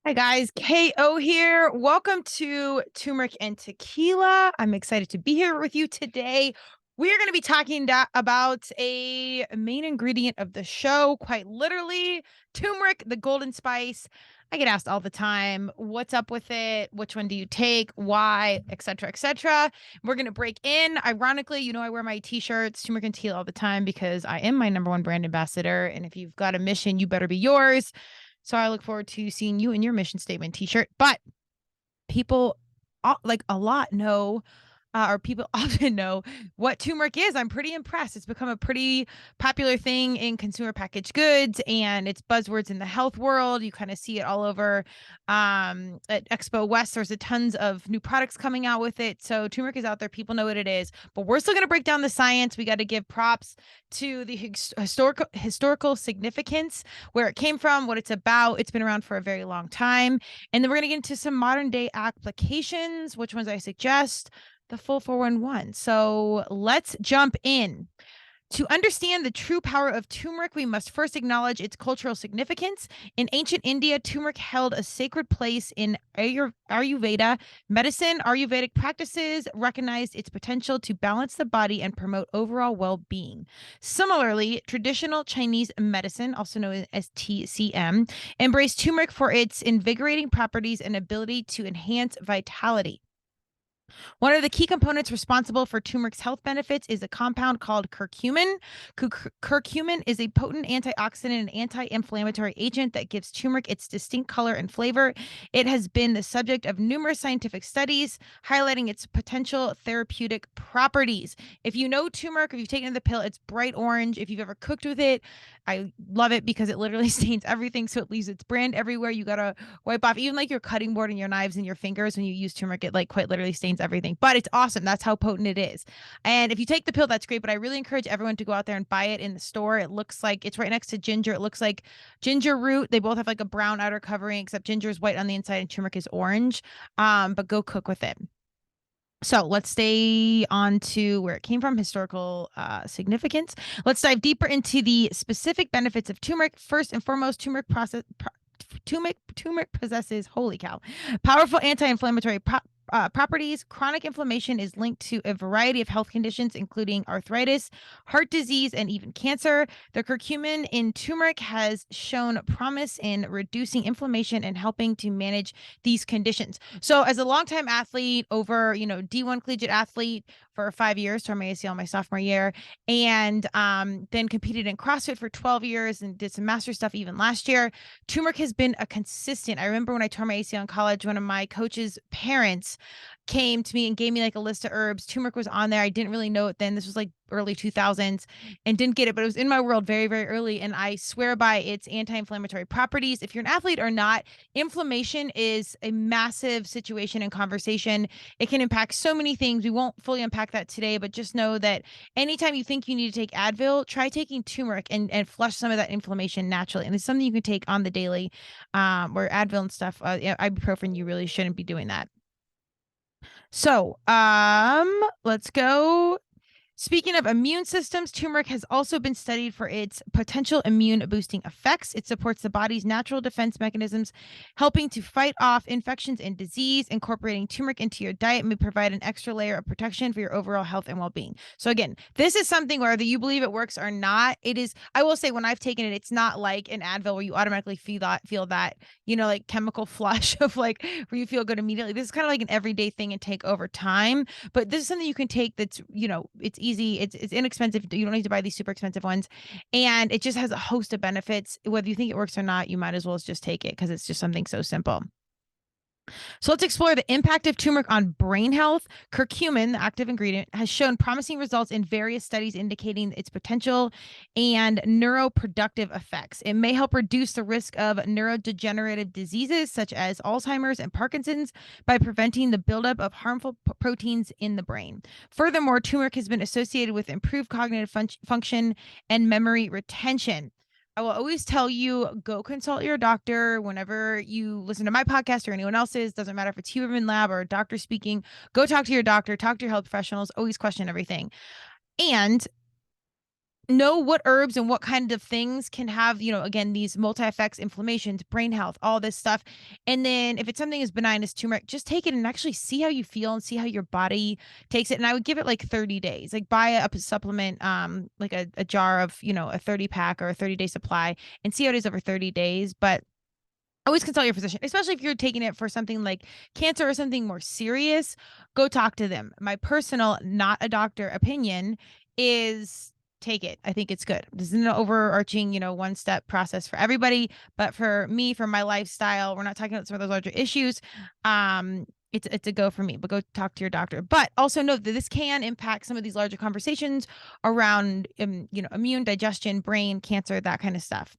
Hi guys, KO here. Welcome to Turmeric and Tequila. I'm excited to be here with you today. We are going to be talking about a main ingredient of the show, quite literally, turmeric, the golden spice. I get asked all the time, what's up with it? Which one do you take? Why? Etc. etc. We're going to break in. Ironically, I wear my t-shirts, turmeric and tequila all the time because I am my number one brand ambassador. And if you've got a mission, you better be yours. So I look forward to seeing you in your mission statement t-shirt. But people like a lot know or people often know what turmeric is. I'm pretty impressed. It's become a pretty popular thing in consumer packaged goods and it's buzzwords in the health world. You kind of see it all over at Expo West. There's a tons of new products coming out with it. So turmeric is out there. People know what it is, but we're still going to break down the science. We got to give props to the historical significance, where it came from, what it's about. It's been around for a very long time. And then we're going to get into some modern day applications, which ones I suggest, the full 411. So let's jump in. To understand the true power of turmeric, we must first acknowledge its cultural significance. In ancient India, turmeric held a sacred place in Ayurveda medicine. Ayurvedic practices recognized its potential to balance the body and promote overall well-being. Similarly, traditional Chinese medicine, also known as TCM, embraced turmeric for its invigorating properties and ability to enhance vitality. One of the key components responsible for turmeric's health benefits is a compound called curcumin. Curcumin is a potent antioxidant and anti-inflammatory agent that gives turmeric its distinct color and flavor. It has been the subject of numerous scientific studies highlighting its potential therapeutic properties. If you know turmeric, if you've taken the pill, it's bright orange. If you've ever cooked with it, I love it because it literally stains everything, so it leaves its brand everywhere. You gotta wipe off even like your cutting board and your knives and your fingers when you use turmeric. It like quite literally stains everything, but it's awesome. That's how potent it is. And if you take the pill, that's great. But I really encourage everyone to go out there and buy it in the store. It looks like it's right next to ginger. It looks like ginger root. They both have like a brown outer covering, except ginger is white on the inside and turmeric is orange. But go cook with it. So let's stay on to where it came from, historical significance. Let's dive deeper into the specific benefits of turmeric. First and foremost, turmeric possesses, holy cow, powerful anti-inflammatory properties. Chronic inflammation is linked to a variety of health conditions, including arthritis, heart disease, and even cancer. The curcumin in turmeric has shown promise in reducing inflammation and helping to manage these conditions. So, as a longtime athlete, over D1 collegiate athlete for 5 years, tore my ACL my sophomore year, and then competed in CrossFit for 12 years and did some master stuff even last year. Turmeric has been a consistent. I remember when I tore my ACL in college, one of my coach's parents came to me and gave me like a list of herbs. Turmeric was on there. I didn't really know it then. This was like early 2000s and didn't get it, but it was in my world very, very early. And I swear by its anti-inflammatory properties. If you're an athlete or not, inflammation is a massive situation and conversation. It can impact so many things. We won't fully unpack that today, but just know that anytime you think you need to take Advil, try taking turmeric and flush some of that inflammation naturally. And it's something you can take on the daily, where Advil and stuff, ibuprofen, you really shouldn't be doing that. So, let's go. Speaking of immune systems, turmeric has also been studied for its potential immune boosting effects. It supports the body's natural defense mechanisms, helping to fight off infections and disease. Incorporating turmeric into your diet may provide an extra layer of protection for your overall health and well-being. So again, this is something whether you believe it works or not, it is, I will say when I've taken it, it's not like an Advil where you automatically feel that, like chemical flush of like where you feel good immediately. This is kind of like an everyday thing and take over time, but this is something you can take that's, it's easy, it's inexpensive. You don't need to buy these super expensive ones, and it just has a host of benefits. Whether you think it works or not, you might as well just take it because it's just something so simple. So let's explore the impact of turmeric on brain health. Curcumin, the active ingredient, has shown promising results in various studies indicating its potential and neuroproductive effects. It may help reduce the risk of neurodegenerative diseases such as Alzheimer's and Parkinson's by preventing the buildup of harmful proteins in the brain. Furthermore, turmeric has been associated with improved cognitive function and memory retention. I will always tell you, go consult your doctor whenever you listen to my podcast or anyone else's. Doesn't matter if it's human lab or a doctor speaking. Go talk to your doctor, talk to your health professionals, always question everything. And know what herbs and what kind of things can have, again, these multi effects, inflammations, brain health, all this stuff. And then if it's something as benign as turmeric, just take it and actually see how you feel and see how your body takes it. And I would give it like 30 days, like buy a supplement, like a jar of, a 30 pack or a 30-day supply and see how it is over 30 days. But always consult your physician, especially if you're taking it for something like cancer or something more serious. Go talk to them. My personal, not a doctor opinion is take it. I think it's good. This isn't an overarching, one step process for everybody, but for me, for my lifestyle, we're not talking about some of those larger issues. It's a go for me, but go talk to your doctor. But also know that this can impact some of these larger conversations around, immune, digestion, brain, cancer, that kind of stuff.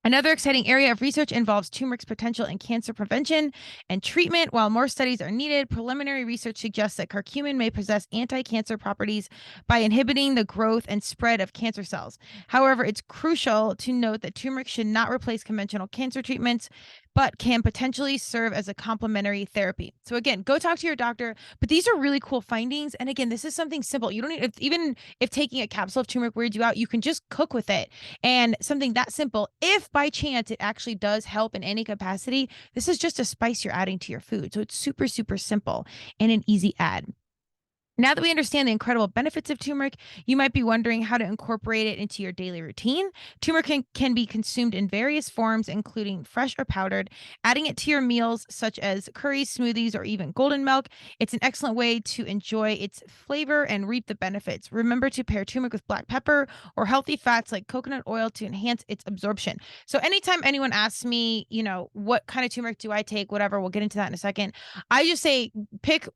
Another exciting area of research involves turmeric's potential in cancer prevention and treatment. While more studies are needed, preliminary research suggests that curcumin may possess anti-cancer properties by inhibiting the growth and spread of cancer cells. However, it's crucial to note that turmeric should not replace conventional cancer treatments, but can potentially serve as a complementary therapy. So again, go talk to your doctor, but these are really cool findings. And again, this is something simple. You don't need, even if taking a capsule of turmeric weirds you out, you can just cook with it. And something that simple, if by chance it actually does help in any capacity, this is just a spice you're adding to your food. So it's super, super simple and an easy add. Now that we understand the incredible benefits of turmeric, you might be wondering how to incorporate it into your daily routine. Turmeric can be consumed in various forms, including fresh or powdered. Adding it to your meals, such as curries, smoothies, or even golden milk, it's an excellent way to enjoy its flavor and reap the benefits. Remember to pair turmeric with black pepper or healthy fats like coconut oil to enhance its absorption. So anytime anyone asks me, what kind of turmeric do I take, whatever, we'll get into that in a second. I just say pick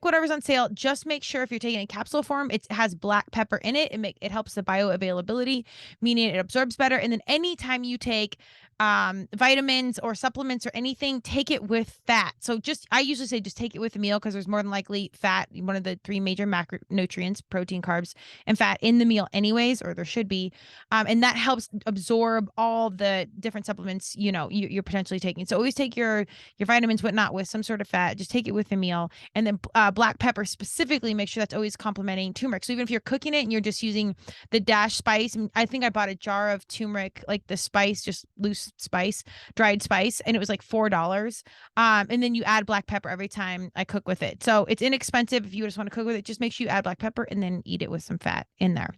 whatever's on sale. Just make sure if you're taking a capsule form, it has black pepper in it. It helps the bioavailability, meaning it absorbs better. And then anytime you take vitamins or supplements or anything, take it with fat. So I usually say just take it with a meal because there's more than likely fat, one of the three major macronutrients, protein, carbs, and fat in the meal anyways, or there should be. And that helps absorb all the different supplements, you're potentially taking. So always take your vitamins, whatnot, with some sort of fat. Just take it with a meal. And then black pepper specifically, make sure that's always complementing turmeric. So even if you're cooking it and you're just using the dash spice, I think I bought a jar of turmeric, like the spice, just loose spice, dried spice, and it was like $4. And then you add black pepper every time I cook with it. So it's inexpensive if you just want to cook with it. Just make sure you add black pepper and then eat it with some fat in there.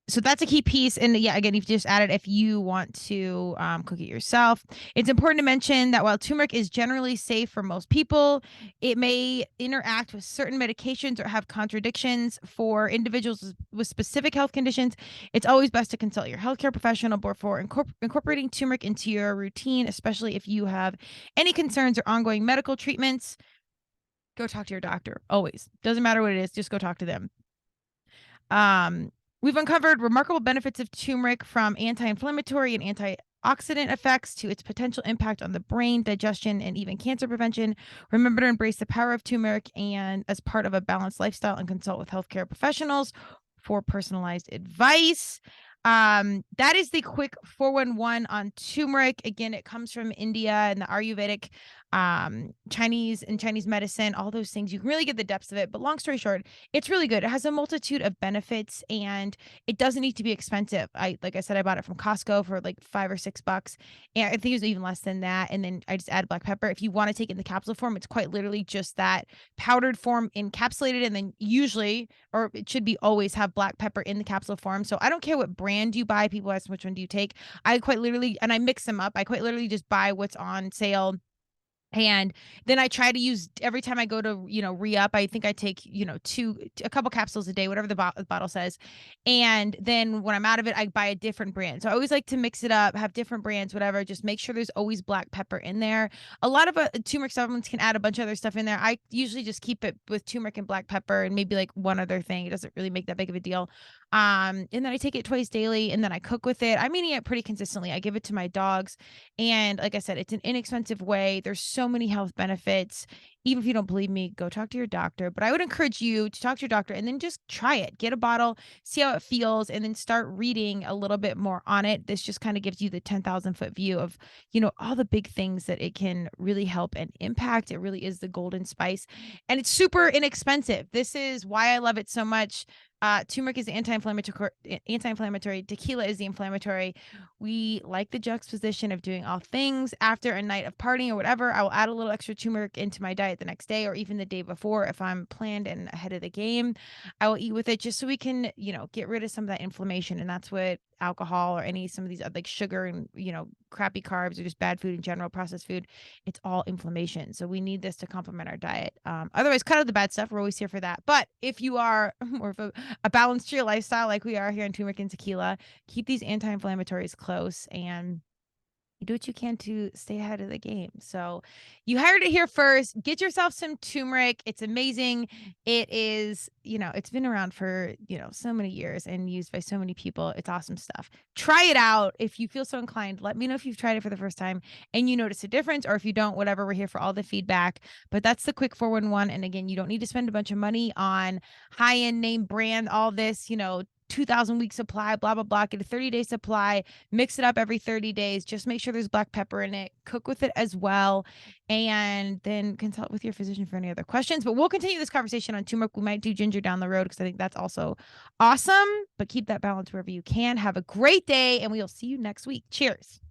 So that's a key piece. And yeah, again, you've just added if you want to cook it yourself. It's important to mention that while turmeric is generally safe for most people, it may interact with certain medications or have contradictions for individuals with specific health conditions. It's always best to consult your healthcare professional before incorporating turmeric into your routine, especially if you have any concerns or ongoing medical treatments. Go talk to your doctor. Always. Doesn't matter what it is, just go talk to them. We've uncovered remarkable benefits of turmeric, from anti-inflammatory and antioxidant effects to its potential impact on the brain, digestion, and even cancer prevention. Remember to embrace the power of turmeric and as part of a balanced lifestyle, and consult with healthcare professionals for personalized advice. That is the quick 411 on turmeric. Again, it comes from India and the Ayurvedic, Chinese medicine, all those things. You can really get the depths of it. But long story short, it's really good. It has a multitude of benefits and it doesn't need to be expensive. Like I said, I bought it from Costco for like $5 or $6. And I think it was even less than that. And then I just add black pepper. If you want to take it in the capsule form, it's quite literally just that powdered form encapsulated. And then usually, or it should be always, have black pepper in the capsule form. So I don't care what brand you buy. People ask which one do you take. I quite literally, and I mix them up. I quite literally just buy what's on sale. And then I try to use, every time I go to, re-up, I think I take, a couple capsules a day, whatever the bottle says. And then when I'm out of it, I buy a different brand. So I always like to mix it up, have different brands, whatever. Just make sure there's always black pepper in there. A lot of turmeric supplements can add a bunch of other stuff in there. I usually just keep it with turmeric and black pepper and maybe like one other thing. It doesn't really make that big of a deal. And then I take it twice daily, and then I cook with it. I'm eating it pretty consistently. I give it to my dogs. And like I said, it's an inexpensive way. There's so many health benefits. Even if you don't believe me, go talk to your doctor. But I would encourage you to talk to your doctor and then just try it. Get a bottle, see how it feels, and then start reading a little bit more on it. This just kind of gives you the 10,000-foot view of, all the big things that it can really help and impact. It really is the golden spice. And it's super inexpensive. This is why I love it so much. Turmeric is the anti-inflammatory. Tequila is the inflammatory. We like the juxtaposition of doing all things after a night of partying or whatever. I will add a little extra turmeric into my diet the next day or even the day before if I'm planned and ahead of the game. I will eat with it just so we can, get rid of some of that inflammation. And that's what alcohol or some of these like sugar and, crappy carbs or just bad food in general, processed food, it's all inflammation. So we need this to complement our diet. Otherwise, cut out the bad stuff. We're always here for that. But if you are more of a balance to your lifestyle like we are here in Turmeric and Tequila, keep these anti-inflammatories close and you do what you can to stay ahead of the game. So you heard it here first. Get yourself some turmeric. It's amazing. It is, it's been around for, so many years and used by so many people. It's awesome stuff. Try it out. If you feel so inclined, let me know if you've tried it for the first time and you notice a difference, or if you don't, whatever, we're here for all the feedback. But that's the quick 411. And again, you don't need to spend a bunch of money on high-end name brand, all this, 2,000 week supply, blah, blah, blah. Get a 30-day supply, mix it up every 30 days. Just make sure there's black pepper in it. Cook with it as well. And then consult with your physician for any other questions. But we'll continue this conversation on turmeric. We might do ginger down the road because I think that's also awesome. But keep that balance wherever you can. Have a great day, and we'll see you next week. Cheers.